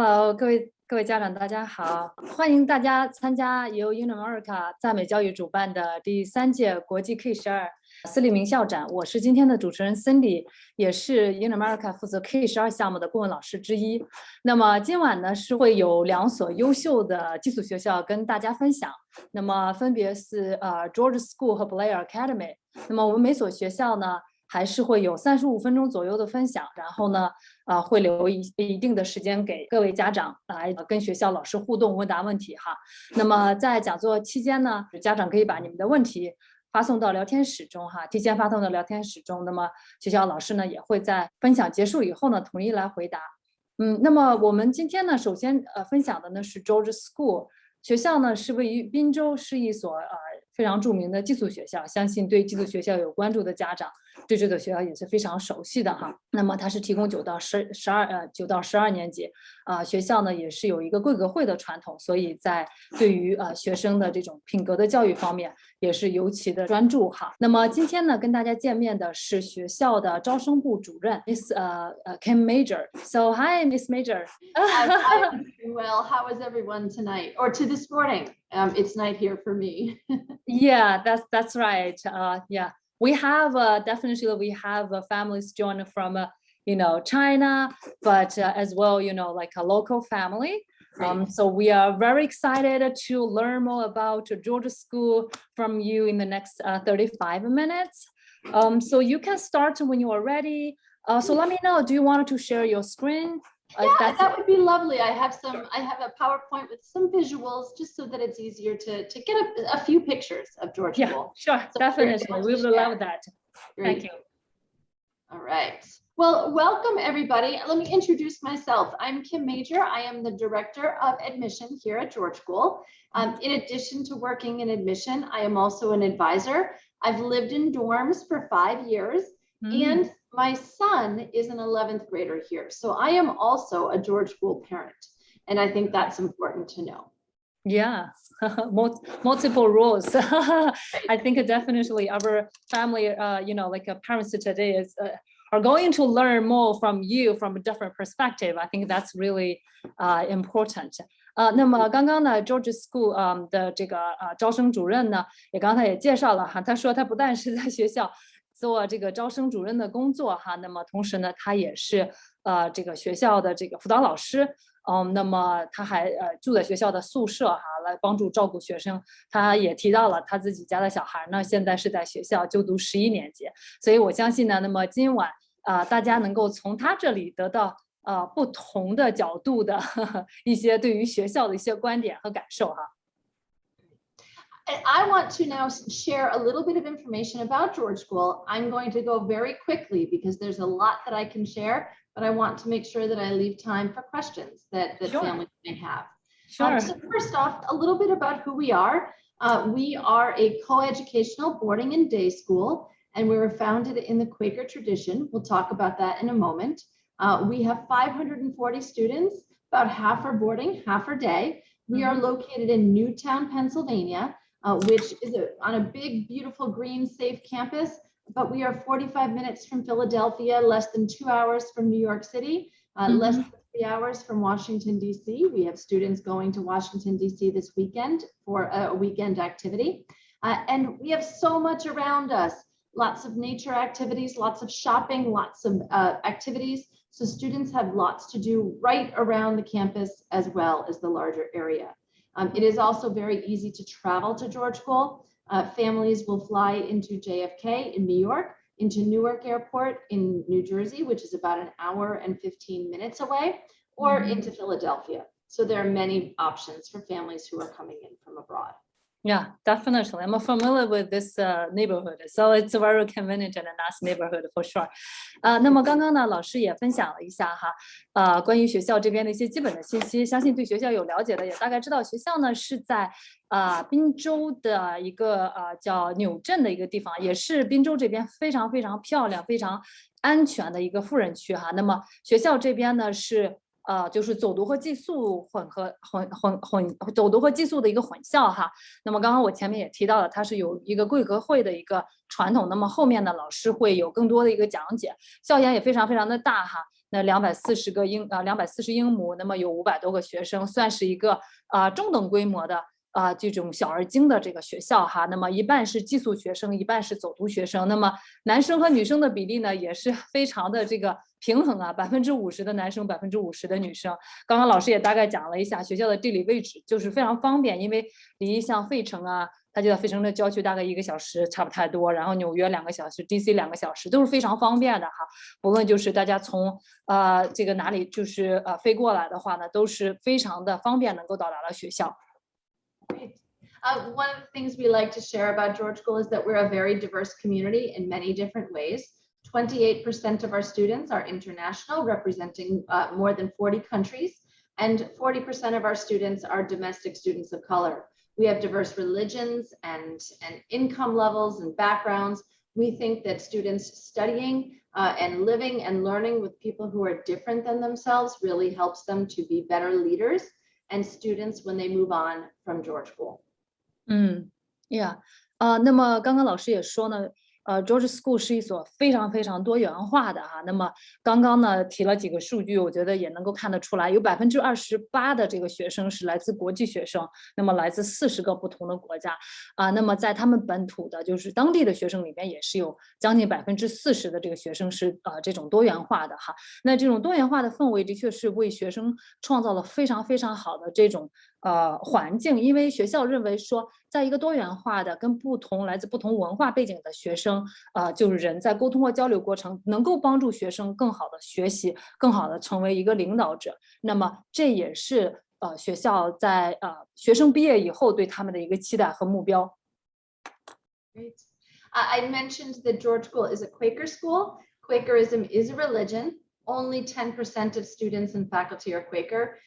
Hello，各位家长，大家好！欢迎大家参加由 InAmerica 赞美教育主办的第3届国际 K12私立名校展。我是今天的主持人 Cindy， 也是 InAmerica 负责 K12项目的顾问老师之一。那么今晚呢是会有2所优秀的寄宿学校跟大家分享，那么分别是George School 和 Blair Academy。那么我们每所学校呢，还是会有35分钟左右的分享，然后呢，会留一定的时间给各位家长来跟学校老师互动、问答问题哈。那么在讲座期间呢，家长可以把你们的问题发送到聊天室中哈，提前发送到聊天室中。那么学校老师呢也会在分享结束以后呢，统一来回答。那么我们今天呢，首先分享的呢是 George School 学校呢，是位于宾州，是一所非常著名的寄宿学校，相信对寄宿学校有关注的家长对这个学校也是非常熟悉的哈。那么它是提供9到12年级，学校呢也是有一个贵格会的传统，所以在对于学生的这种品格的教育方面也是尤其的专注哈。那么今天呢跟大家见面的是学校的招生部主任 Miss Kim Major。So hi Miss Major. I'm doing well. How is everyone tonight or to this morning? It's night here for me. Yeah, that's right. Yeah, we have definitely we have families joining from China, but as well like a local family. So we are very excited to learn more about Georgia School from you in the next 35 minutes. So you can start when you are ready. So let me know. Do you want to share your screen? Yeah, that would be lovely. I have a PowerPoint with some visuals just so that it's easier to get a few pictures of George School. Sure, so definitely. We would love that. Great. Thank you. All right. Well, welcome everybody. Let me introduce myself. I'm Kim Major. I am the Director of Admission here at George School. In addition to working in admission, I am also an advisor. I've lived in dorms for 5 years, and my son is an 11th grader here. So I am also a George School parent, and I think that's important to know. Yeah, multiple roles. I think definitely our family, like parents today are going to learn more from you from a different perspective. I think that's really important. 那么刚刚呢 ，George School 的这个招生主任呢，刚才也介绍了哈，他说他不但是在学校做这个招生主任的工作哈，那么同时呢，他也是这个学校的这个辅导老师。那么他还住在学校的宿舍哈，来帮助照顾学生。他也提到了他自己家的小孩呢，现在是在学校就读11年级，所以我相信呢，那么今晚大家能够从他这里得到不同的角度的一些对于学校的一些观点和感受哈。I want to now share a little bit of information about George School. I'm going to go very quickly because there's a lot that I can share, but I want to make sure that I leave time for questions that families may have. Sure. So first off, a little bit about who we are. We are a co-educational boarding and day school, and we were founded in the Quaker tradition. We'll talk about that in a moment. We have 540 students, about half are boarding, half are day. We are located in Newtown, Pennsylvania, which is on a big, beautiful, green, safe campus, but we are 45 minutes from Philadelphia, less than 2 hours from New York City, less than 3 hours from Washington, D.C. We have students going to Washington, D.C. this weekend for a weekend activity. And we have so much around us, lots of nature activities, lots of shopping, lots of activities. So students have lots to do right around the campus as well as the larger area. It is also very easy to travel to George School. Families will fly into JFK in New York, into Newark Airport in New Jersey, which is about 1 hour and 15 minutes away, or into Philadelphia. So there are many options for families who are coming in from abroad. Yeah, definitely. I'm familiar with this neighborhood, so it's a very convenient and a nice neighborhood for sure. 那么刚刚呢，老师也分享了一下哈，关于学校这边的一些基本的信息，相信对学校有了解的也大概知道，学校呢是在宾州的一个叫纽镇的一个地方，也是宾州这边非常非常漂亮、非常安全的一个富人区哈。那么学校这边呢是就是走读和寄宿走读和寄宿的一个混校哈。那么刚刚我前面也提到了，它是有一个贵格会的一个传统。那么后面呢，老师会有更多的一个讲解，校园也非常非常的大哈。那240英亩，那么有500多个学生，算是一个中等规模的这种小而精的这个学校哈。那么一半是寄宿学生，一半是走读学生。那么男生和女生的比例呢，也是非常的这个平衡啊，50%的男生，50%的女生。刚刚老师也大概讲了一下学校的地理位置，就是非常方便，因为离像费城啊。它就在费城的郊区，大概1个小时差不太多。然后纽约2个小时 ，DC 2个小时，都是非常方便的哈。不论就是大家从这个哪里就是飞过来的话呢，都是非常的方便，能够到达了学校。Great. One of the things we like to share about George School is that we're a very diverse community in many different ways. 28% of our students are international, representing more than 40 countries, and 40% of our students are domestic students of color. We have diverse religions and income levels and backgrounds. We think that students studying and living and learning with people who are different than themselves really helps them to be better leaders and students when they move on from George School. Yeah. 那么刚刚老师也说呢，George School 是一所非常非常多元化的哈。那么刚刚呢提了几个数据，我觉得也能够看得出来，有28%的这个学生是来自国际学生，那么来自40个不同的国家那么在他们本土的，就是当地的学生里面，也是有将近40%的这个学生是这种多元化的哈。那这种多元化的氛围的确是为学生创造了非常非常好的这种环境，因为学校认为说，在一个多元化的跟来自不同文化背景的学生就是人在沟通和交流过程，能够帮助学生更好的学习，更好的成为一个领导者。那么这也是学校在学生毕业以后对他们的一个期待和目标。Great. I mentioned that George School is a Quaker school. Quakerism is a religion. Only 10% of students and faculty are Quaker.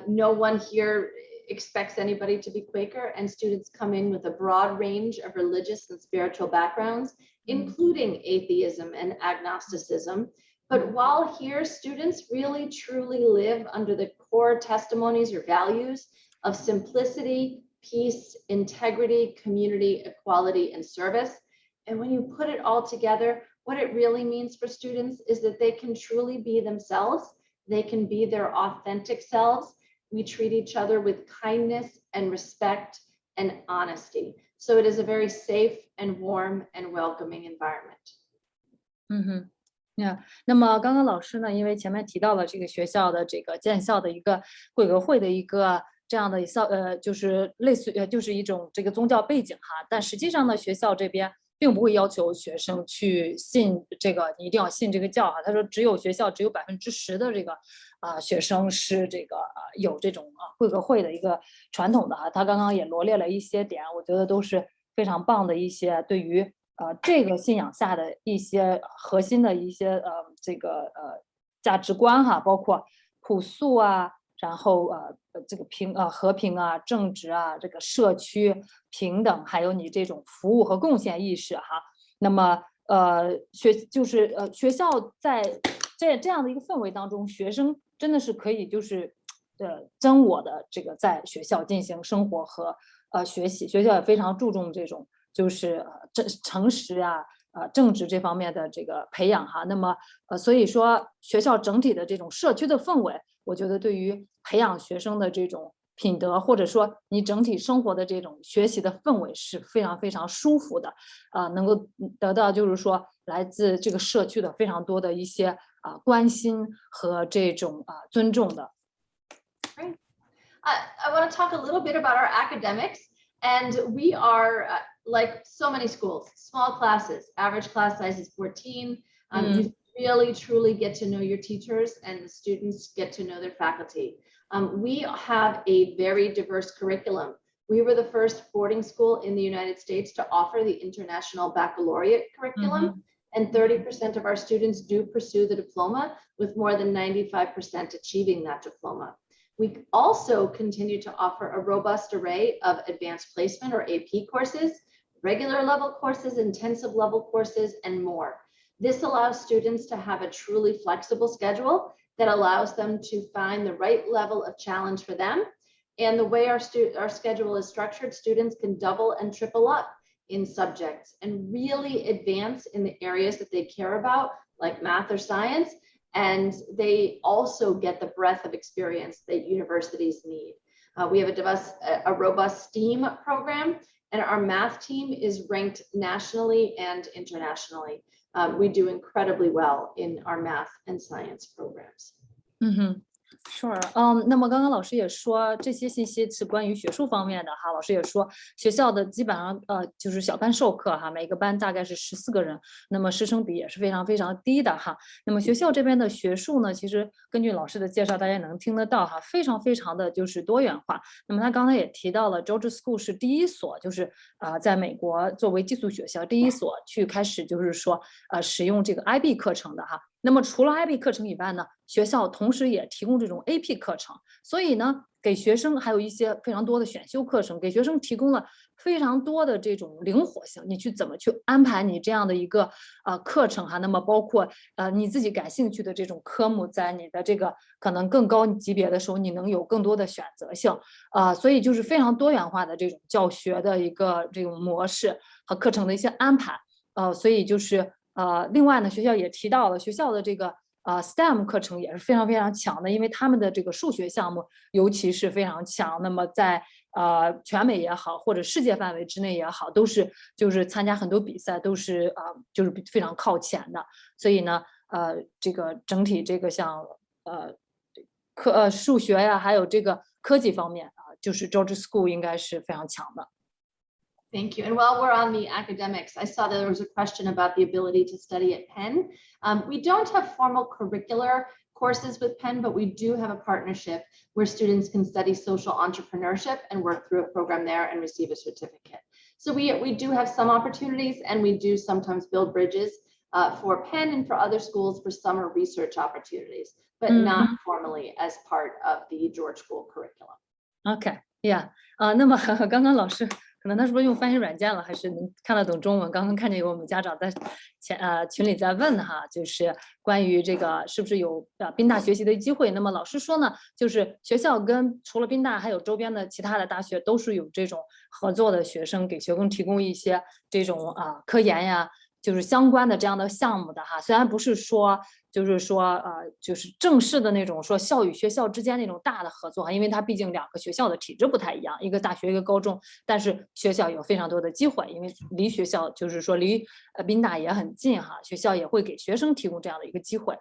No one here expects anybody to be Quaker, and students come in with a broad range of religious and spiritual backgrounds, including atheism and agnosticism. But while here, students really truly live under the core testimonies or values of simplicity, peace, integrity, community, equality, and service. And when you put it all together, what it really means for students is that they can truly be themselves. They can be their authentic selves. We treat each other with kindness and respect and honesty. So it is a very safe and warm and welcoming environment. 那么刚刚老师呢，因为前面提到了这个学校的这个建校的一个贵格会的一个这样的就是类似就是一种这个宗教背景哈，但实际上呢，学校这边并不会要求学生去信这个，你一定要信这个教哈。他说，学校只有10%的这个学生是这个有这种贵格会的一个传统的哈。他刚刚也罗列了一些点，我觉得都是非常棒的一些对于这个信仰下的一些核心的一些这个价值观哈，包括朴素啊。然后这个和平啊、正直啊、这个社区平等，还有你这种服务和贡献意识哈。那么学校在这样的一个氛围当中，学生真的是可以就是真我的这个在学校进行生活和学习。学校也非常注重这种就是诚实啊。政治这方面的这个培养哈，那么所以说学校整体的这种社区的氛围，我觉得对于培养学生的这种品德，或者说你整体生活的这种学习的氛围是非常非常舒服的，能够得到就是说来自这个社区的非常多的一些关心和这种尊重的。I want to talk a little bit about our academics, and we are like so many schools, small classes, average class size is 14. You really truly get to know your teachers, and the students get to know their faculty. We have a very diverse curriculum. We were the first boarding school in the United States to offer the International Baccalaureate curriculum, and 30% of our students do pursue the diploma, with more than 95% achieving that diploma. We also continue to offer a robust array of advanced placement or AP courses, regular level courses, intensive level courses, and more. This allows students to have a truly flexible schedule that allows them to find the right level of challenge for them. And the way our schedule is structured, students can double and triple up in subjects and really advance in the areas that they care about, like math or science, and they also get the breadth of experience that universities need. We have a robust STEAM program, and our math team is ranked nationally and internationally. We do incredibly well in our math and science programs. Sure，那么刚刚老师也说这些信息是关于学术方面的哈，老师也说学校的基本上就是小班授课哈，每个班大概是14个人，那么师生比也是非常非常低的哈。那么学校这边的学术呢，其实根据老师的介绍，大家能听得到哈，非常非常的就是多元化。那么他刚才也提到了 Georgia School 是第一所，就是在美国作为寄宿学校第一所去开始就是说使用这个 IB 课程的哈。那么除了 IB 课程以外呢，学校同时也提供这种 AP 课程，所以呢，给学生还有一些非常多的选修课程，给学生提供了非常多的这种灵活性，你去怎么去安排你这样的一个课程哈，那么包括你自己感兴趣的这种科目，在你的这个可能更高级别的时候，你能有更多的选择性所以就是非常多元化的这种教学的一个这种模式和课程的一些安排所以就是另外呢，学校也提到了学校的这个STEM 课程也是非常非常强的，因为他们的这个数学项目尤其是非常强。那么在全美也好，或者世界范围之内也好，都是就是参加很多比赛，都是就是非常靠前的。所以呢，这个整体这个像数学呀，还有这个科技方面就是 Georgia School 应该是非常强的。Thank you. And while we're on the academics, I saw that there was a question about the ability to study at Penn. We don't have formal curricular courses with Penn, but we do have a partnership where students can study social entrepreneurship and work through a program there and receive a certificate. So we do have some opportunities, and we do sometimes build bridges for Penn and for other schools for summer research opportunities, but not formally as part of the George School curriculum. Okay, yeah. 那么刚刚老师可能他是不是用翻译软件了，还是能看得懂中文？刚刚看见有我们家长在群里在问哈，就是关于这个是不是有宾大学习的机会。那么老师说呢，就是学校跟除了宾大还有周边的其他的大学都是有这种合作的学生，给学生提供一些这种科研呀，就是相关的这样的项目的哈。虽然不是说就是说就是正式的那种说校与学校之间那种大的合作哈，因为它毕竟两个学校的体制不太一样，一个大学一个高中，但是学校有非常多的机会，因为离学校就是说离宾大也很近哈，学校也会给学生提供这样的一个机会。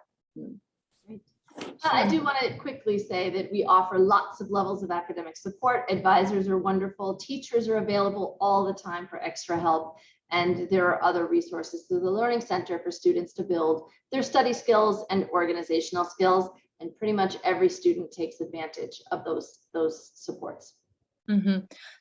I do want to quickly say that we offer lots of levels of academic support. Advisors are wonderful. Teachers are available all the time for extra help. And there are other resources through the Learning Center for students to build their study skills and organizational skills. And pretty much every student takes advantage of those supports.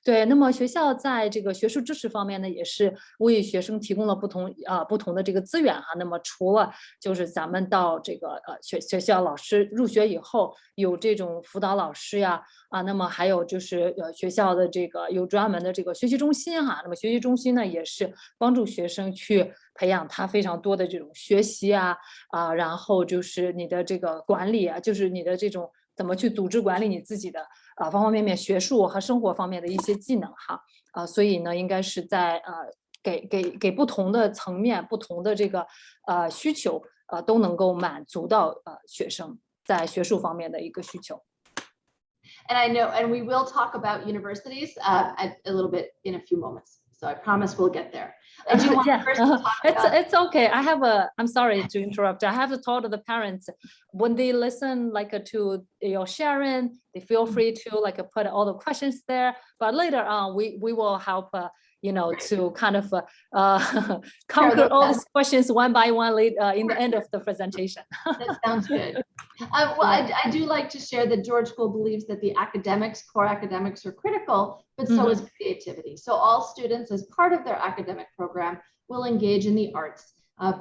对，那么学校在这个学术支持方面呢，也是为学生提供了不同的这个资源哈。那么除了就是咱们到这个学校老师入学以后有这种辅导老师呀那么还有就是学校的这个有专门的这个学习中心哈。那么学习中心呢也是帮助学生去培养他非常多的这种学习然后就是你的这个管理就是你的这种怎么去组织管理你自己的方方面面学术和生活方面的一些技能哈所以呢应该是在给不同的层面不同的这个需求都能够满足到学生在学术方面的一个需求。And I know, and we will talk about universities a little bit in a few moments. So I promise we'll get there. I do want to first talk about... It's okay. I'm sorry to interrupt. I have to talk to the parents when they listen to your sharing. They feel free to put all the questions there. But later on, we will help to kind of conquer all these questions one by one later in the end of the presentation. That sounds good. Well, I do like to share that George School believes that the core academics are critical, but so is creativity. So all students, as part of their academic program, will engage in the arts,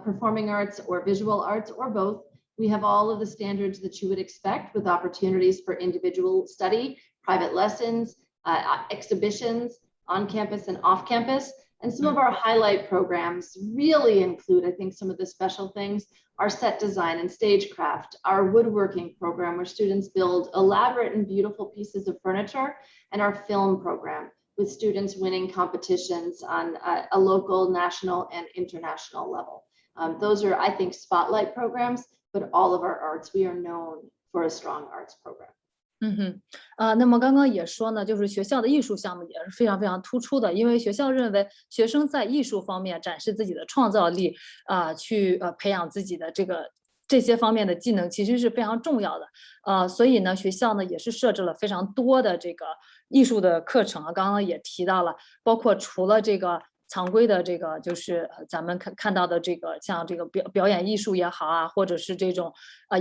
performing arts or visual arts or both. We have all of the standards that you would expect with opportunities for individual study, private lessons, exhibitions, on campus and off campus. And some of our highlight programs really include, I think, some of the special things, our set design and stagecraft, our woodworking program where students build elaborate and beautiful pieces of furniture, and our film program with students winning competitions on a local, national, and international level. Those are, I think, spotlight programs, but all of our arts. We are known for a strong arts program. 那么刚刚也说呢，就是学校的艺术项目也是非常非常突出的，因为学校认为学生在艺术方面展示自己的创造力，去培养自己的这些方面的技能，其实是非常重要的。所以呢，学校呢也是设置了非常多的这个艺术的课程啊，刚刚也提到了，包括除了这个常规的这个就是咱们看到的这个像这个表演艺术也好啊，或者是这种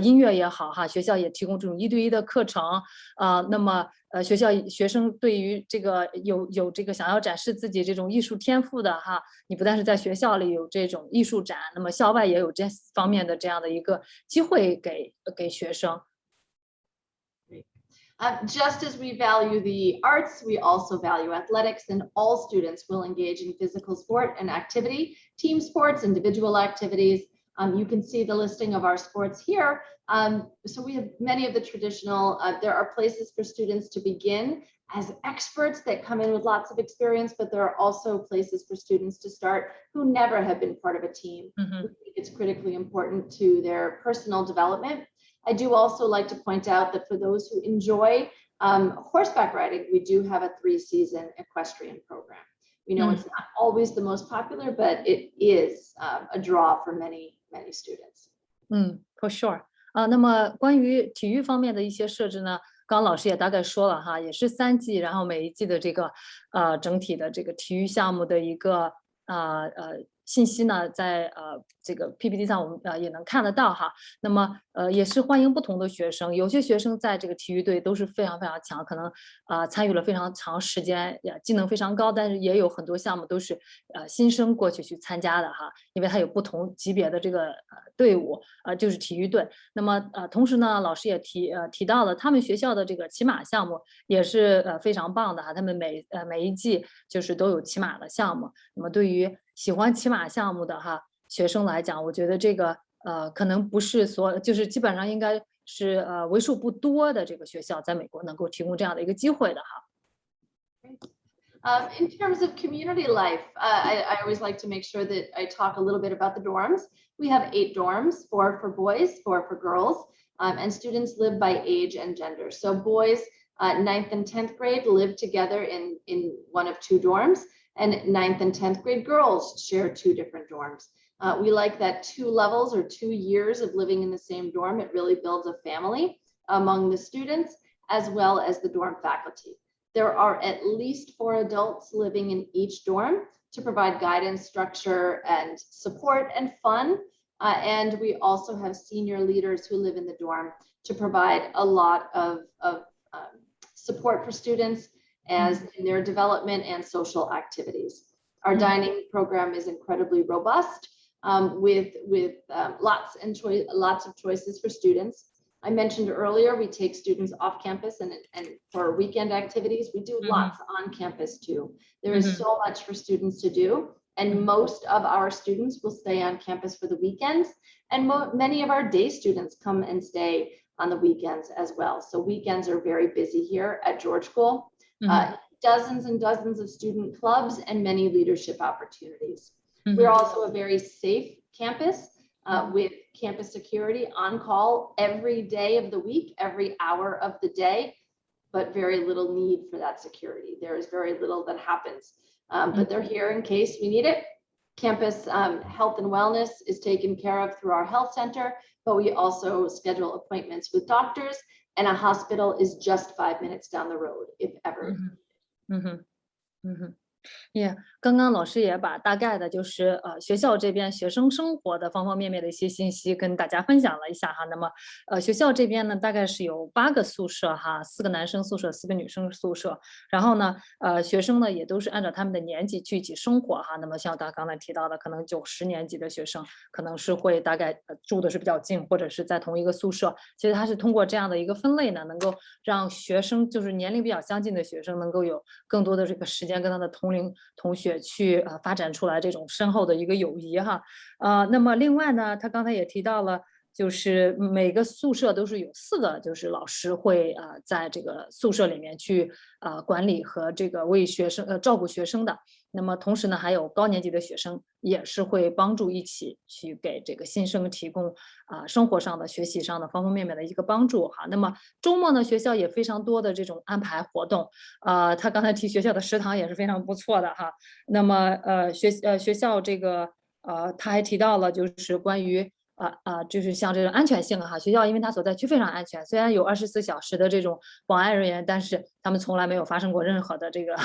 音乐也好哈，学校也提供这种1对1的课程。那么学生对于这个有这个想要展示自己这种艺术天赋的哈，你不但是在学校里有这种艺术展，那么校外也有这方面的这样的一个机会给学生。Just as we value the arts, we also value athletics, and all students will engage in physical sport and activity, team sports, individual activities. You can see the listing of our sports here. So we have many of the traditional, there are places for students to begin as experts that come in with lots of experience, but there are also places for students to start who never have been part of a team. Mm-hmm. We think it's critically important to their personal development. I do also like to point out that for those who enjoy horseback riding, we do have a 3-season equestrian program. We know it's not always the most popular, but it is a draw for many students. For sure. 那么关于体育方面的一些设置呢，刚刚老师也大概说了哈，也是3季，然后每一季的这个整体的这个体育项目的一个信息呢，在这个 PPT 上我们也能看得到哈。那么也是欢迎不同的学生，有些学生在这个体育队都是非常非常强，可能参与了非常长时间，技能非常高，但是也有很多项目都是新生过去参加的哈，因为它有不同级别的这个队伍就是体育队。那么同时呢，老师也提到了他们学校的这个骑马项目也是非常棒的哈，他们每一季就是都有骑马的项目。那么对于喜欢骑马项目的哈学生来讲，我觉得这个可能不是就是基本上应该是为数不多的这个学校在美国能够提供这样的一个机会的哈。In terms of community life, I always like to make sure that I talk a little bit about the dorms. We have 8 dorms, 4 for boys, 4 for girls, and students live by age and gender. So boys 9th and 10th grade live together in one of 2 dorms, and 9th and 10th grade girls share 2 different dorms. We like that 2 levels or 2 years of living in the same dorm. It really builds a family among the students as well as the dorm faculty. There are at least 4 adults living in each dorm to provide guidance, structure, and support and fun. And we also have senior leaders who live in the dorm to provide a lot of support for students as in their development and social activities. Our dining program is incredibly robust with lots of choices for students. I mentioned earlier, we take students off campus and for weekend activities. We do lots on campus too. There is so much for students to do, and most of our students will stay on campus for the weekends, and many of our day students come and stay on the weekends as well. So weekends are very busy here at George School. Dozens and dozens of student clubs and many leadership opportunities. We're also a very safe campus with campus security on call every day of the week, every hour of the day, but very little need for that security. There is very little that happens, but they're here in case we need it. Campus health and wellness is taken care of through our health center, but we also schedule appointments with doctors, and a hospital is just 5 minutes down the road, if ever. Yeah, 刚刚老师也把大概的就是学校这边学生生活的方方面面的一些信息跟大家分享了一下哈。那么学校这边呢大概是有8个宿舍哈，4个男生宿舍，4个女生宿舍。然后呢学生呢也都是按照他们的年纪去一起生活哈。那么像他刚才提到的，可能9、10年级的学生可能是会大概住的是比较近，或者是在同一个宿舍。其实他是通过这样的一个分类呢，能够让学生就是年龄比较相近的学生能够有更多的这个时间跟他的同学去发展出来这种深厚的一个友谊哈。那么另外呢，他刚才也提到了，就是每个宿舍都是有4个，就是老师会在这个宿舍里面去管理和这个为学生照顾学生的。那么同时呢，还有高年级的学生也是会帮助一起去给这个新生提供生活上的、学习上的方方面面的一个帮助哈。那么周末呢，学校也非常多的这种安排活动，他刚才提学校的食堂也是非常不错的哈。那么学校这个他还提到了就是关于就是像这种安全性哈，学校因为它所在区非常安全，虽然有24小时的这种保安人员，但是他们从来没有发生过任何的这个，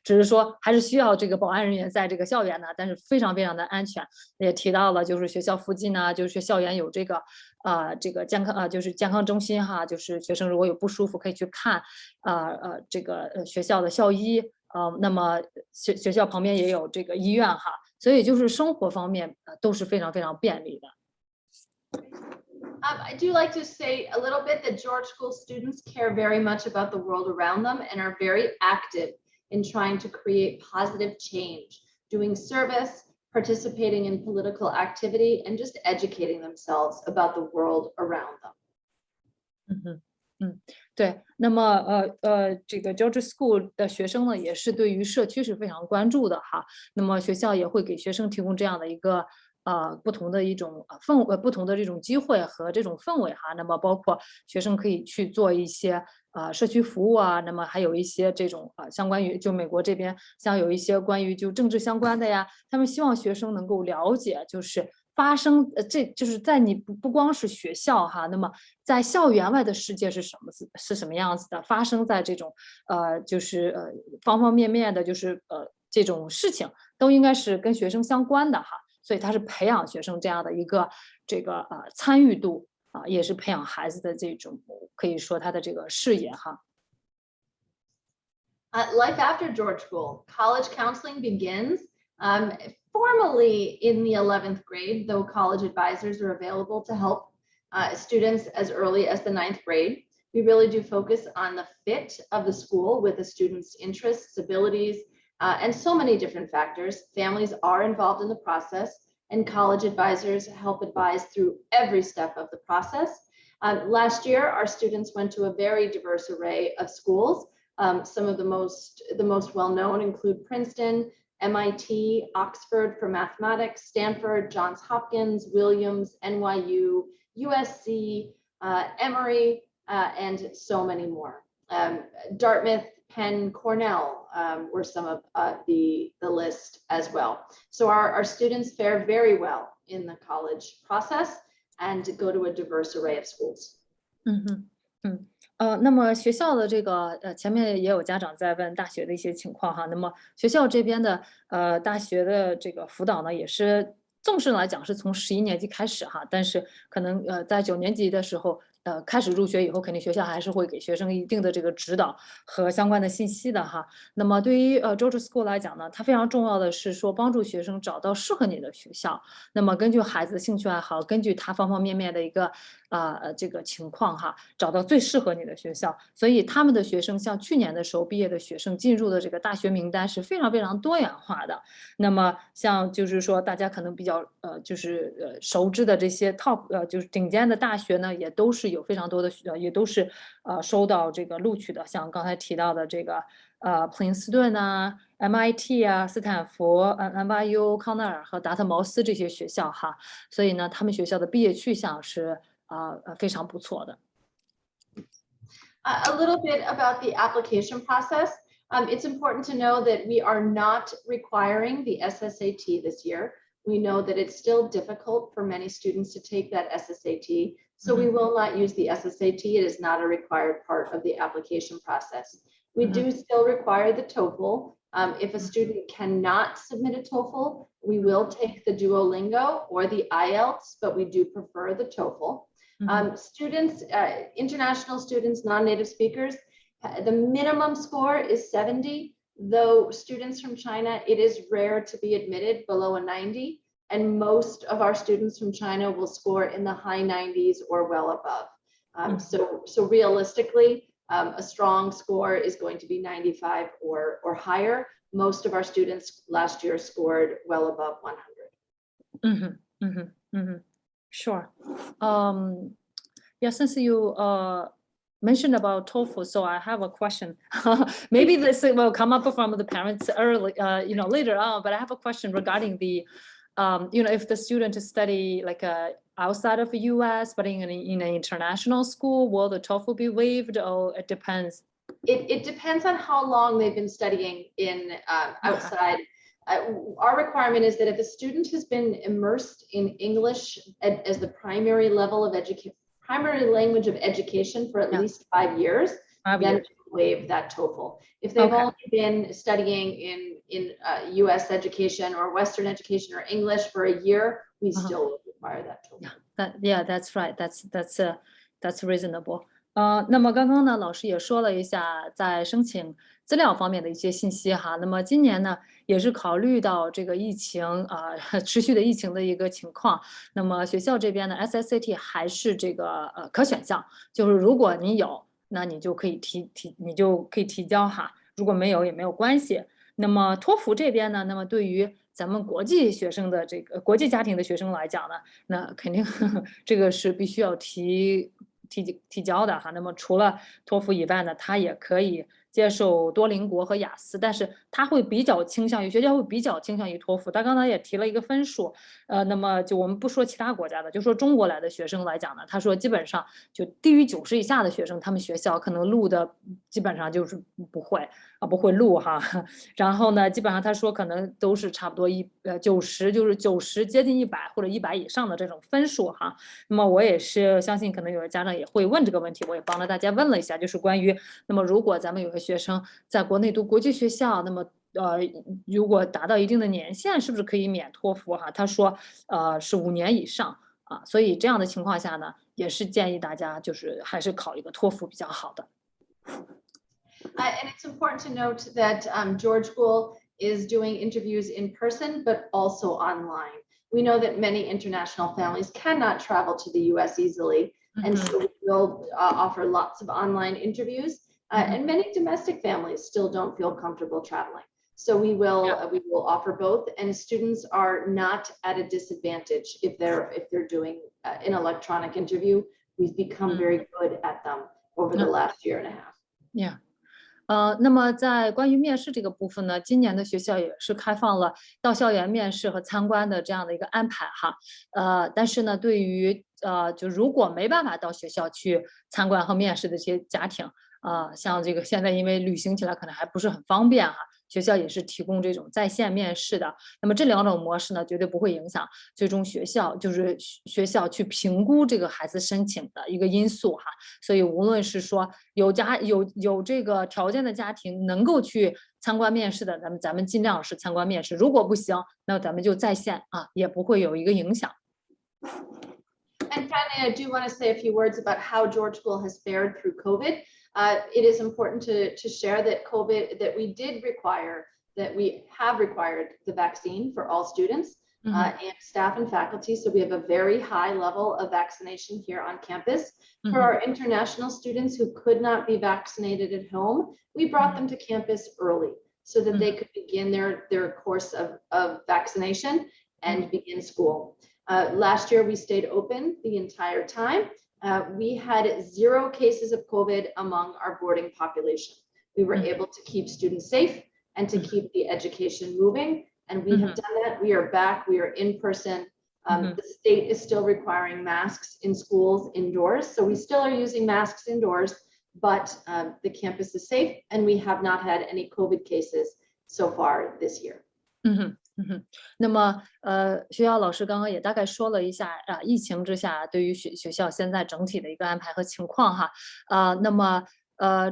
只是说还是需要这个保安人员在这个校园呢，但是非常非常的安全。也提到了就是学校附近呢，就是校园有这个健康就是健康中心哈，就是学生如果有不舒服可以去看这个学校的校医，那么学校旁边也有这个医院哈，所以就是生活方面都是非常非常便利的。I do like to say a little bit that George School students care very much about the world around them and are very active in trying to create positive change, doing service, participating in political activity, and just educating themselves about the world around them. 对，那么这个 George School 的学生呢，也是对于社区是非常关注的哈。那么学校也会给学生提供这样的一个不同的一种不同的这种机会和这种氛围哈。那么包括学生可以去做一些社区服务啊，那么还有一些这种相关于就美国这边像有一些关于就政治相关的呀，他们希望学生能够了解就是发生这就是在你不光是学校哈，那么在校园外的世界是什么样子的，发生在这种就是方方面面的，就是这种事情都应该是跟学生相关的哈，所以他是培养学生这样的一个这个参与度也是培养孩子的这种可以说他的这个视野哈。Life after George School, college counseling begins formally in the 11th grade, though college advisors are available to help students as early as the 9th grade. We really do focus on the fit of the school with the student's interests, abilities, and so many different factors. Families are involved in the process, and college advisors help advise through every step of the process. Last year, our students went to a very diverse array of schools. Some of the most well-known include Princeton, MIT, Oxford for mathematics, Stanford, Johns Hopkins, Williams, NYU, USC, Emory, and so many more. Dartmouth, Penn, Cornell were some of the list as well. So our students fare very well in the college process and go to a diverse array of schools. 那么学校的这个前面也有家长在问大学的一些情况哈，那么学校这边的大学的这个辅导呢，也是正式来讲是从11年级开始哈，但是可能在9年级的时候开始入学以后，肯定学校还是会给学生一定的这个指导和相关的信息的哈。那么对于George School 来讲呢，它非常重要的是说帮助学生找到适合你的学校。那么根据孩子的兴趣爱好，根据他方方面面的一个这个情况哈，找到最适合你的学校。所以他们的学生像去年的时候毕业的学生进入的这个大学名单是非常非常多元化的。那么像就是说大家可能比较就是熟知的这些 top 就是顶尖的大学呢，也都是有非常多的也都是收到这个录取的，像刚才提到的这个普林斯顿啊、MIT 啊、斯坦福、NYU、康奈尔和达特茅斯这些学校哈，所以呢，他们学校的毕业去向是非常不错的。A little bit about the application process. It's important to know that we are not requiring the SSAT this year. We know that it's still difficult for many students to take that SSAT, so we will not use the SSAT. It is not a required part of the application process. We do still require the TOEFL. If a student cannot submit a TOEFL, we will take the Duolingo or the IELTS, but we do prefer the TOEFL. Students, international students, non-native speakers, the minimum score is 70, though students from China, it is rare to be admitted below a 90, and most of our students from China will score in the high 90s or well above. So realistically, a strong score is going to be 95 or higher. Most of our students last year scored well above 100. Sure. Yeah, since you mentioned about TOEFL, so I have a question. Maybe this will come up from the parents early, later on. But I have a question regarding the, if the student study like outside of the U.S. but in an international school, will the TOEFL be waived? Or it depends. It depends on how long they've been studying in outside. Our requirement is that if a student has been immersed in English as the primary level of primary language of education for at least 5 years, then waive that TOEFL. If they've only been studying in U.S. education or Western education or English for a year, we still require that TOEFL. Yeah, that's right. That's reasonable. 那么刚刚呢，老师也说了一下在申请资料方面的一些信息哈。那么今年呢，也是考虑到这个疫情持续的疫情的一个情况，那么学校这边呢 ，SSAT 还是这个可选项，就是如果你有，那你就可以提交哈，如果没有也没有关系。那么托福这边呢，那么对于咱们国际学生的这个国际家庭的学生来讲呢，那肯定这个是必须要提交的哈。那么除了托福以外呢，他也可以接受多邻国和雅思，但是他会比较倾向于学校会比较倾向于托福。他刚才也提了一个分数，那么就我们不说其他国家的，就说中国来的学生来讲呢，他说基本上就低于90以下的学生，他们学校可能录的基本上就是不会录哈。然后呢，基本上他说可能都是差不多90，就是90接近100或者100以上的这种分数哈。那么我也是相信可能有的家长也会问这个问题，我也帮着大家问了一下，就是关于那么如果咱们有个学生在国内读国际学校，那么如果达到一定的年限，是不是可以免托福哈？他说是5年以上啊，所以这样的情况下呢，也是建议大家就是还是考一个托福比较好的。And it's important to note that George School is doing interviews in person, but also online. We know that many international families cannot travel to the US easily, and so we will offer lots of online interviews. And many domestic families still don't feel comfortable traveling. So we will offer both, and students are not at a disadvantage if they're doing an electronic interview. We've become very good at them over the last year and a half. Yeah. 那么在关于面试这个部分呢，今年的学校也是开放了到校园面试和参观的这样的一个安排哈。但是呢，对于就如果没办法到学校去参观和面试的这些家庭，像这个现在因为旅行起来可能还不是很方便哈，学校也是提供这种在线面试的。那么这2种模式呢，绝对不会影响最终学校去评估这个孩子申请的一个因素哈。所以无论是说有这个条件的家庭能够去参观面试的，咱们尽量是参观面试。如果不行，那咱们就在线啊，也不会有一个影响。And finally, I do want to say a few words about how George School has fared through COVID. It is important to share that we have required the vaccine for all students and staff and faculty. So we have a very high level of vaccination here on campus. For our international students who could not be vaccinated at home, we brought them to campus early so that they could begin their course of vaccination and begin school. Last year, we stayed open the entire time. We had 0 cases of COVID among our boarding population. We were able to keep students safe and to keep the education moving. And we have done that. We are back. We are in person. The state is still requiring masks in schools indoors. So we still are using masks indoors, but the campus is safe and we have not had any COVID cases so far this year. 那么学校老师刚刚也大概说了一下疫情之下对于学校现在整体的一个安排和情况哈。那么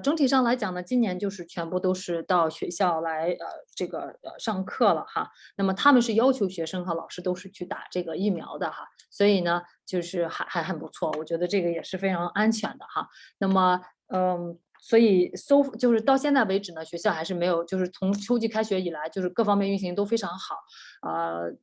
整体上来讲呢，今年就是全部都是到学校来这个上课了哈。那么他们是要求学生和老师都是去打这个疫苗的哈，所以呢就是还很不错，我觉得这个也是非常安全的哈。那么所以就是到现在为止呢，学校还是没有，就是从秋季开学以来，就是各方面运行都非常好。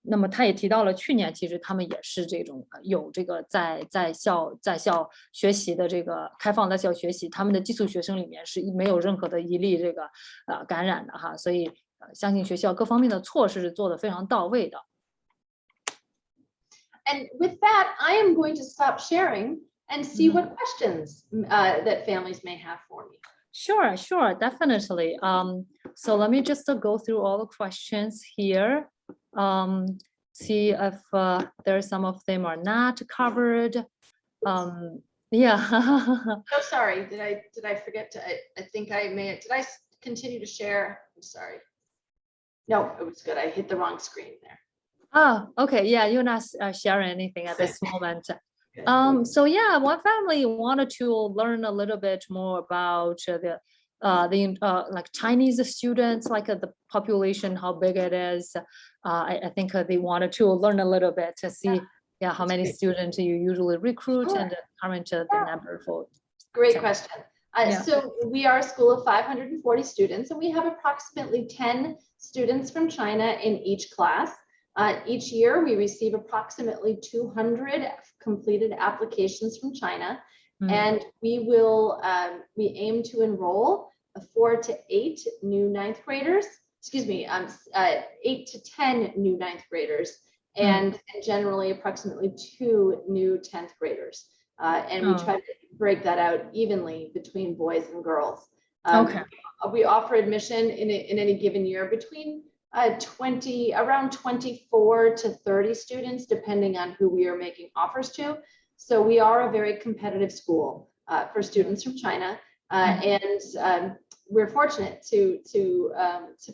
那么他也提到了，去年其实他们也是这种有这个在校学习的这个开放在校学习，他们的寄宿学生里面是没有任何的一例这个感染的哈，所以相信学校各方面的措施是做得非常到位的。And with that, I am going to stop sharing and see what questions that families may have for me. Sure, definitely. So let me just go through all the questions here. See if there's some of them are not covered. Yeah. Oh, sorry. Did I forget to? I think I may. Did I continue to share? I'm sorry. No, it was good. I hit the wrong screen there. Oh, okay. Yeah, you're not sharing anything at this moment. So yeah, one family wanted to learn a little bit more about the like Chinese students, like the population, how big it is. I think they wanted to learn a little bit to see, yeah, how many students you usually recruit and the current the number for. Great question. Yeah. So we are a school of 540 students, and we have approximately 10 students from China in each class. Each year, we receive approximately 200 completed applications from China, and we aim to enroll 4 to 8 new ninth graders. Excuse me, 8 to 10 new ninth graders, and generally approximately 2 new 10th graders. And we try to break that out evenly between boys and girls. Okay. We offer admission in any given year between around 24 to 30 students, depending on who we are making offers to. So we are a very competitive school for students from China, and we're fortunate to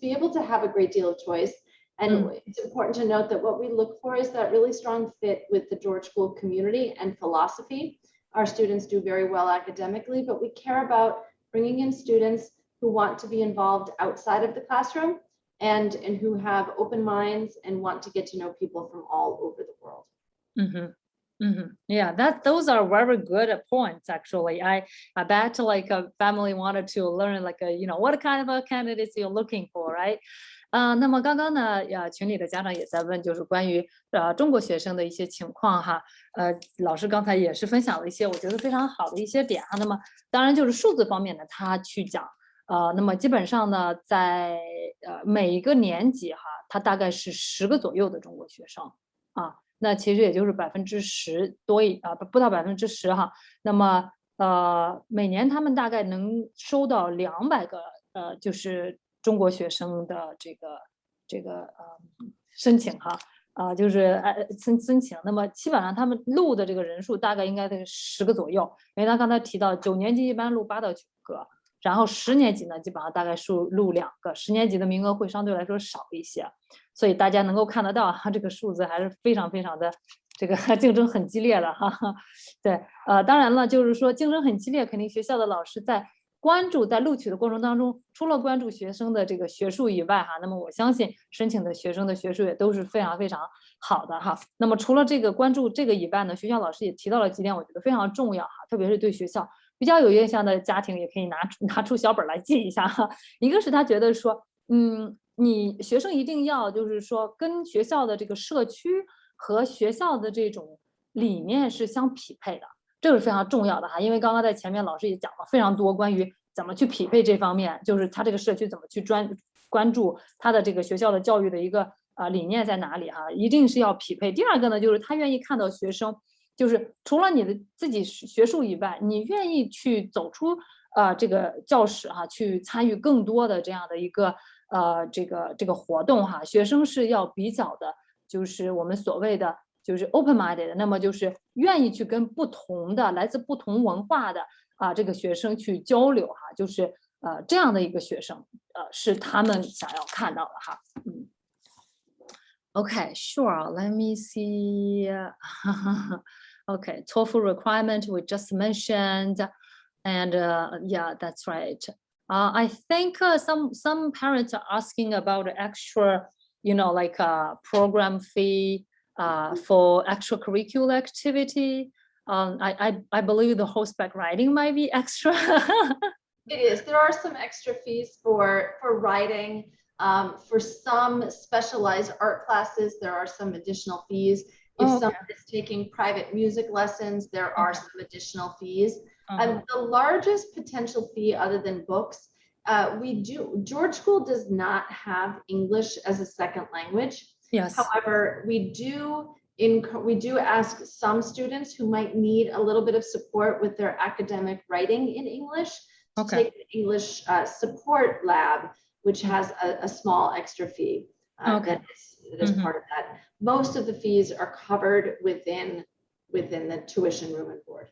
be able to have a great deal of choice. And it's important to note that what we look for is that really strong fit with the George School community and philosophy. Our students do very well academically, but we care about bringing in students who want to be involved outside of the classroom and who have open minds and want to get to know people from all over the world. Yeah, those are very good points. Actually, I bet like a family wanted to learn like what kind of a candidates you're looking for, right? 那么刚刚呢，群里的家长也在问，就是关于中国学生的一些情况哈。老师刚才也是分享了一些我觉得非常好的一些点哈。那么当然就是数字方面呢，他去讲，那么基本上呢，在每一个年级哈，它大概是10个左右的中国学生啊。那其实也就是10%多不到10%哈。那么每年他们大概能收到200个就是中国学生的这个申请哈。就是申请，那么基本上他们录的这个人数大概应该在10个左右，因为他刚才提到9年级一般录8到9个，然后10年级呢基本上大概录2个，10年级的名额会相对来说少一些，所以大家能够看得到这个数字还是非常非常的这个竞争很激烈的哈。对，当然了，就是说竞争很激烈，肯定学校的老师在录取的过程当中，除了关注学生的这个学术以外哈，那么我相信申请的学生的学术也都是非常非常好的哈。那么除了这个关注这个以外呢，学校老师也提到了几点，我觉得非常重要哈，特别是对学校比较有印象的家庭，也可以拿出小本来记一下哈。一个是他觉得说，你学生一定要就是说跟学校的这个社区和学校的这种理念是相匹配的。这个是非常重要的哈，因为刚刚在前面老师也讲了非常多关于怎么去匹配这方面，就是他这个社区怎么去关注他的这个学校的教育的一个理念在哪里哈，一定是要匹配。第二个呢，就是他愿意看到学生，就是除了你的自己学术以外，你愿意去走出这个教室哈，去参与更多的这样的一个这个活动哈，学生是要比较的，就是我们所谓的。就是 open-minded， 那么就是愿意去跟来自不同文化的这个学生去交流哈，就是这样的一个学生是他们想要看到的哈。Okay, sure. Let me see. Okay, TOEFL requirement we just mentioned, and yeah, that's right. I think some parents are asking about extra, like program fee. For extracurricular activity, I believe the horseback riding might be extra. It is. There are some extra fees for riding. For some specialized art classes, there are some additional fees. If someone is taking private music lessons, there are some additional fees. The largest potential fee, other than books, George School does not have English as a second language. Yes. However, we do we do ask some students who might need a little bit of support with their academic writing in English to Okay. take the English support lab, which has a small extra fee Okay. that is part of that. Most of the fees are covered within the tuition, room and board.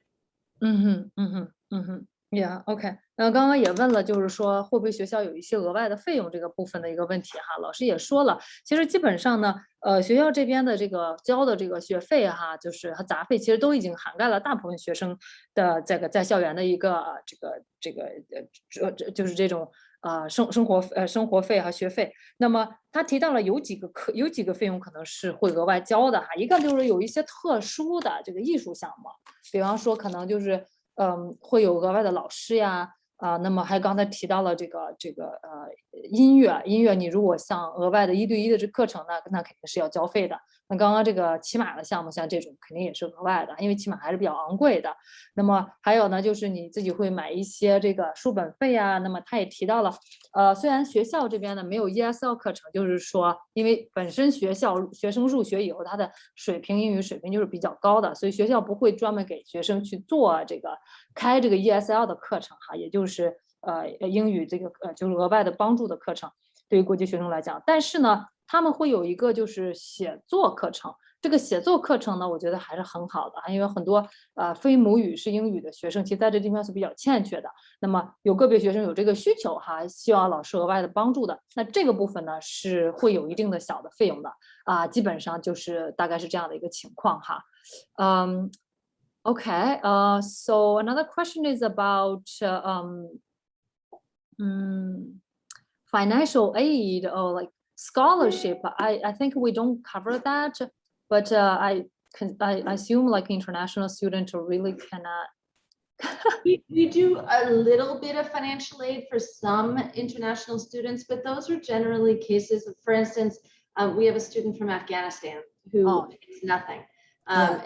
Yeah, OK。那刚刚也问了，就是说会不会学校有一些额外的费用这个部分的一个问题哈。老师也说了，其实基本上呢，学校这边的这个交的这个学费哈，就是和杂费，其实都已经涵盖了大部分学生的这个在校园的一个就是这种生活费和学费。那么他提到了有几个费用可能是会额外交的哈，一个就是有一些特殊的这个艺术项目，比方说可能就是会有额外的老师呀。那么还刚才提到了这个音乐，你如果像额外的1对1的这课程呢，那肯定是要交费的。那刚刚这个骑马的项目，像这种肯定也是额外的，因为骑马还是比较昂贵的。那么还有呢，就是你自己会买一些这个书本费啊。那么他也提到了，虽然学校这边呢没有 ESL 课程，就是说因为本身学生入学以后，他的英语水平就是比较高的，所以学校不会专门给学生去做开这个 ESL 的课程哈，也就是英语这个就是额外的帮助的课程，对于国际学生来讲。但是呢，他们会有一个就是写作课程。这个写作课程呢，我觉得还是很好的，因为很多非母语是英语的学生，其实在这地方是比较欠缺的。那么有个别学生有这个需求哈，希望老师额外的帮助的，那这个部分呢是会有一定的小的费用的基本上就是大概是这样的一个情况哈。Okay, so another question is about financial aid or like scholarship. I think we don't cover that, but I assume like international students really cannot. We do a little bit of financial aid for some international students, but those are generally cases of, for instance, we have a student from Afghanistan who pays nothing. Yeah,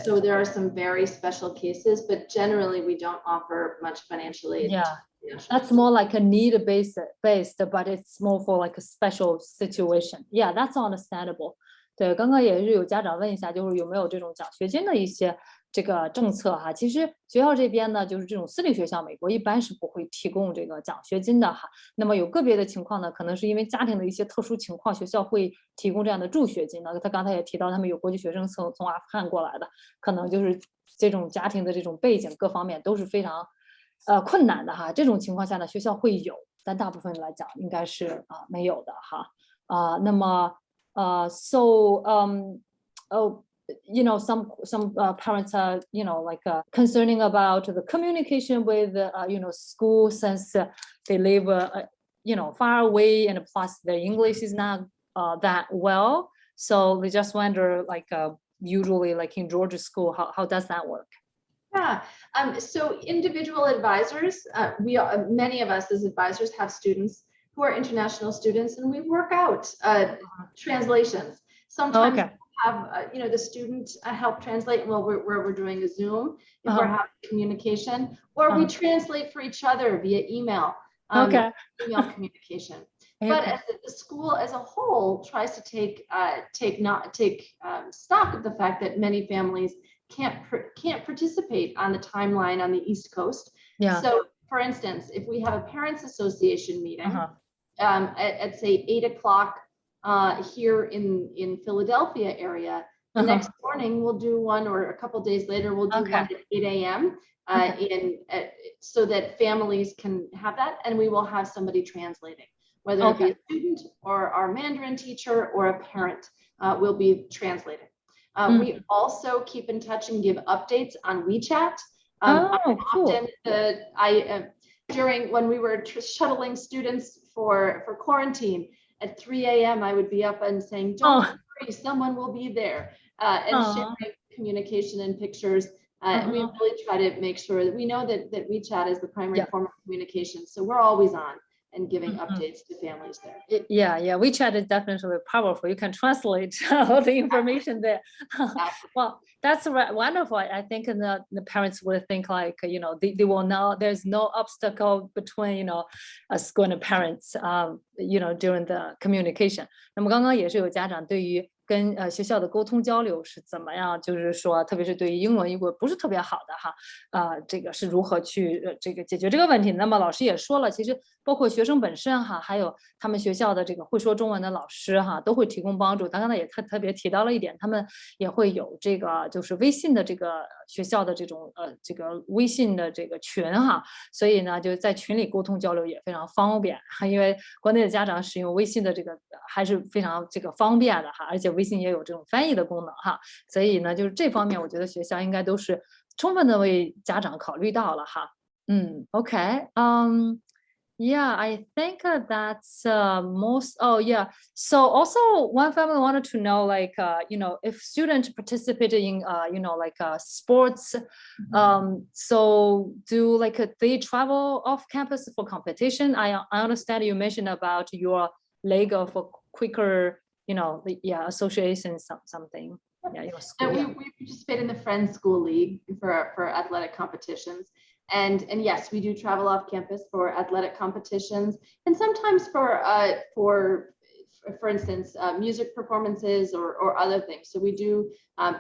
So there are some very special cases, but generally we don't offer much financial aid. Yeah, that's more like a need-based, but it's more for like a special situation. Yeah, that's understandable. 对，刚刚也是有家长问一下，就是有没有这种奖学金的一些这个政策哈。其实学校这边呢，就是这种私立学校，美国一般是不会提供这个奖学金的哈。那么有个别的情况呢，可能是因为家庭的一些特殊情况，学校会提供这样的助学金呢。他刚才也提到，他们有国际学生从阿富汗过来的，可能就是这种家庭的这种背景各方面都是非常困难的哈。这种情况下呢，学校会有，但大部分来讲应该是没有的哈。那么so you know, some parents are, you know, like concerning about the communication with you know, school, since they live you know, far away, and plus their English is not that well, so they just wonder like usually like in Georgia school, how does that work? Yeah, so individual advisors, many of us as advisors have students who are international students, and we work out translations. Sometimes have you know, the student help translate where we're doing a Zoom if we're having communication, or we translate for each other via email. Email communication. But as the school as a whole tries to take stock of the fact that many families can't participate on the timeline on the East Coast. So, for instance, if we have a parents association meeting at say 8 o'clock here in Philadelphia area, the next morning we'll do one, or a couple days later we'll do one at 8 a.m. So that families can have that, and we will have somebody translating, whether it be a student or our Mandarin teacher or a parent will be translating. We also keep in touch and give updates on WeChat. Often during when we were shuttling students for quarantine at 3 a.m. I would be up and saying, don't worry, someone will be there, and sharing communication and pictures. We really try to make sure that we know that WeChat is the primary form of communication, so we're always on and giving updates to families there. Yeah, WeChat is definitely powerful. You can translate all the information there. Well, that's wonderful. I think the parents would think like, you know, they will know there's no obstacle between, you know, a school and parents, you know, during the communication. 那么刚刚也是有家长对于跟学校的沟通交流是怎么样，就是说，特别是对于英文如果不是特别好的哈，这个是如何去这个解决这个问题。那么老师也说了，其实包括学生本身哈，还有他们学校的这个会说中文的老师哈，都会提供帮助。他刚才也特别提到了一点，他们也会有这个就是微信的这个学校的这种这个微信的这个群哈，所以呢就在群里沟通交流也非常方便，因为国内的家长使用微信的这个还是非常这个方便的哈，而且微信也有这种翻译的功能哈，所以呢就是这方面我觉得学校应该都是充分的为家长考虑到了哈。OK. Yeah, I think that's most. Oh, yeah. So also, one family wanted to know, like, if students participated in, like sports. So do like they travel off campus for competition? I understand you mentioned about your league of quicker, association something. Yeah, your school. And we participate in the Friends School League for athletic competitions. And yes, we do travel off campus for athletic competitions, and sometimes for instance, music performances or other things. So we do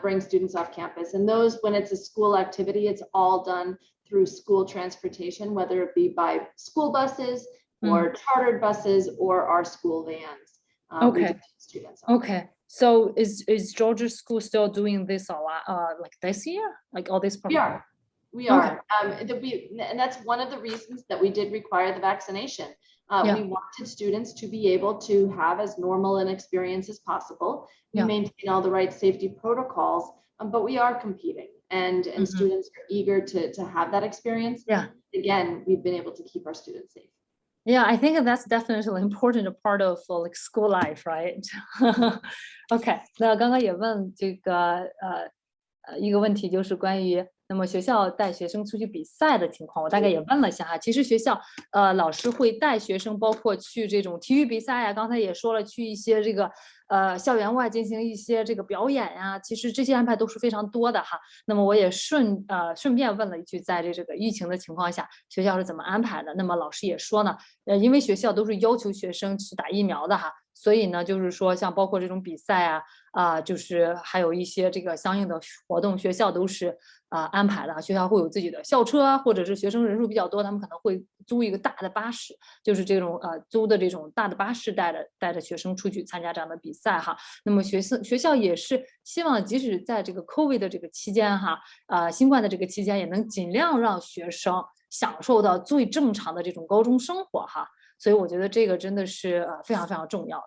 bring students off campus, and those, when it's a school activity, it's all done through school transportation, whether it be by school buses or chartered buses or our school vans. Okay. Students. Okay. So is Georgia's school still doing this a lot, like this year, like all this? We are. We are. And that's one of the reasons that we did require the vaccination. We wanted students to be able to have as normal an experience as possible. We maintain all the right safety protocols, but we are competing, and students are eager to have that experience. Yeah. Again, we've been able to keep our students safe. Yeah, I think that's definitely an important part of like school life, right? OK，那刚刚也问这个一个问题，就是关于那么学校带学生出去比赛的情况，我大概也问了一下哈。其实学校老师会带学生，包括去这种体育比赛呀，刚才也说了，去一些这个校园外进行一些这个表演呀，其实这些安排都是非常多的哈。那么我也顺便问了一句，在这个疫情的情况下，学校是怎么安排的？那么老师也说呢，因为学校都是要求学生去打疫苗的哈，所以呢，就是说像包括这种比赛就是还有一些这个相应的活动，学校都是安排的。学校会有自己的校车，或者是学生人数比较多，他们可能会租一个大的巴士，就是这种租的这种大的巴士带着学生出去参加这样的比赛哈。那么学校也是希望，即使在这个 COVID 的这个期间哈，新冠的这个期间，也能尽量让学生享受到最正常的这种高中生活哈。所以我觉得这个真的是非常非常重要的。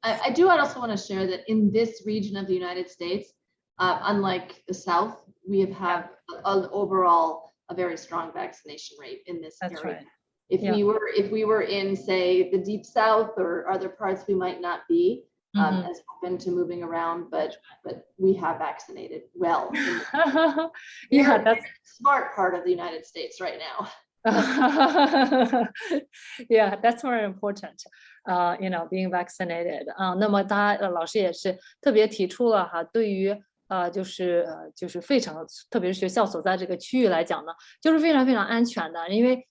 I do also want to share that in this region of the United States, unlike the South, we have overall a very strong vaccination rate in this That's area. Right. If we were in, say, the deep South or other parts, we might not be as open to moving around, but we have vaccinated well. Yeah, that's the smart part of the United States right now. Yeah, that's very important. Being vaccinated. 那么老师也是特别提出了哈，对于就是非常，特别是学校所在这个区域来讲呢，就是非常非常安全的，因为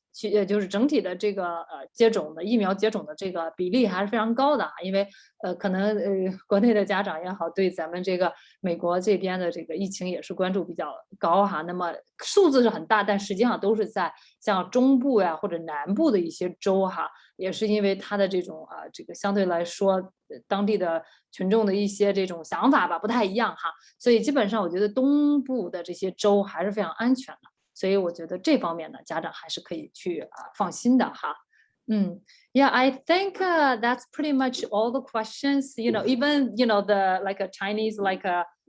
就是整体的这个疫苗接种的这个比例还是非常高的，因为可能国内的家长也好，对咱们这个美国这边的这个疫情也是关注比较高哈。那么数字是很大，但实际上都是在像中部呀或者南部的一些州哈，也是因为它的这种这个相对来说当地的群众的一些这种想法吧不太一样哈，所以基本上我觉得东部的这些州还是非常安全的。所以我觉得这方面呢，家长还是可以去放心的哈。Yeah, I think that's pretty much all the questions. Even the like a Chinese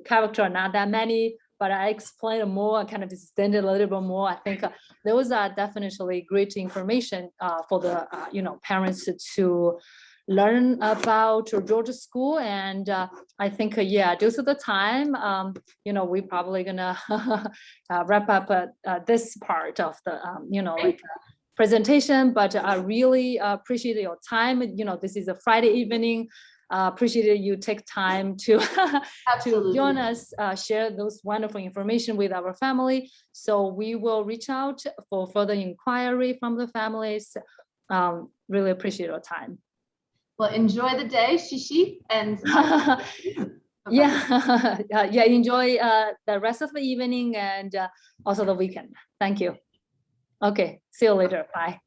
character, not that many, but I explained more, kind of extended a little bit more. I think those are definitely great information for the parents to learn about Georgia school. And I think due to the time, we probably gonna wrap up this part of the presentation. But I really appreciate your time. This is a Friday evening. Appreciate you take time to to join us, share those wonderful information with our family. So we will reach out for further inquiry from the families. Really appreciate your time. Well, enjoy the day, Shishi, and yeah, yeah. Enjoy the rest of the evening and also the weekend. Thank you. Okay, see you later. Bye.